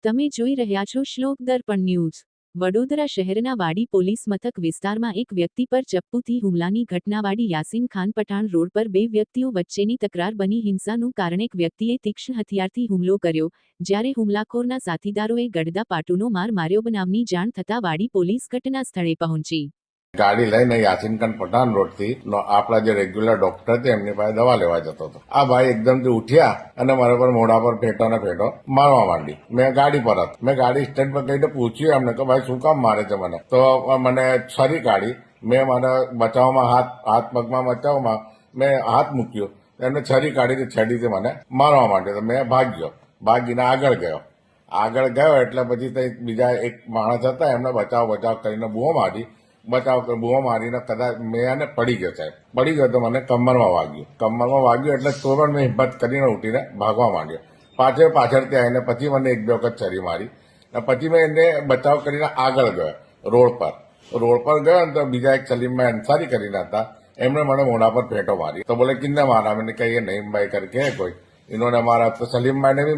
તમે જોઈ રહ્યા છો શ્લોક દર્પણ ન્યૂઝ। વડોદરા શહેરના વાડી પોલીસ મથક વિસ્તારમાં એક વ્યક્તિ પર ચપ્પુથી હુમલાની ઘટના। વાડી યાસીન ખાન પઠાણ રોડ પર બે વ્યક્તિઓ વચ્ચેની તકરાર બની। હિંસાનું કારણ એક વ્યક્તિએ તીક્ષ્ણ હથિયારથી હુમલો કર્યો, જ્યારે હુમલાખોરના સાથીદારોએ ગડદા પાટુનો માર માર્યો। બનાવની જાણ થતાં વાડી પોલીસ ઘટના સ્થળે પહોંચી ગાડી લઈને યાસીન ખાન પઠાણ રોડથી આપણા જે રેગ્યુલર ડોક્ટર છે એમની પાસે દવા લેવા જતો હતો। આ ભાઈ એકદમથી ઉઠ્યા અને મારા પર મોઢા પર ફેંટો ને ફેંટો મારવા માંડી। મેં ગાડી પર હતી, મેં ગાડી સ્ટેન્ડ પર કહીને પૂછ્યું એમને કે ભાઈ શું કામ મારે છે મને? તો મને છરી કાઢી। મેં મારા બચાવમાં હાથ પગમાં બચાવમાં મેં હાથ મૂક્યો, એમને છરી કાઢી છડીથી મને મારવા માંડ્યો। તો મેં ભાગીને આગળ ગયો એટલે પછી બીજા એક માણસ હતા, એમને બચાવ કરીને બૂમો મારીને કદાચ મેં એને પડી ગયો તો મને કમરમાં વાગ્યું એટલે તો પણ મેં હિંમત કરીને ઉઠીને ભાગવા માંડ્યો। પાછળથી આવીને પછી મને એક બે વખત છરી મારી। પછી મેં એને બચાવ કરીને આગળ ગયો રોડ પર ગયો ને તો બીજા એક સલીમભાઈ અંસારી કરીને હતા, એમણે મને મોઢા પર ફેંટો મારી। તો બોલે કિન્ને मारा? मैंने कहा ये नहीं भाई करके है कोई, इन्होंने मारा। तो सलीम भाई ने भी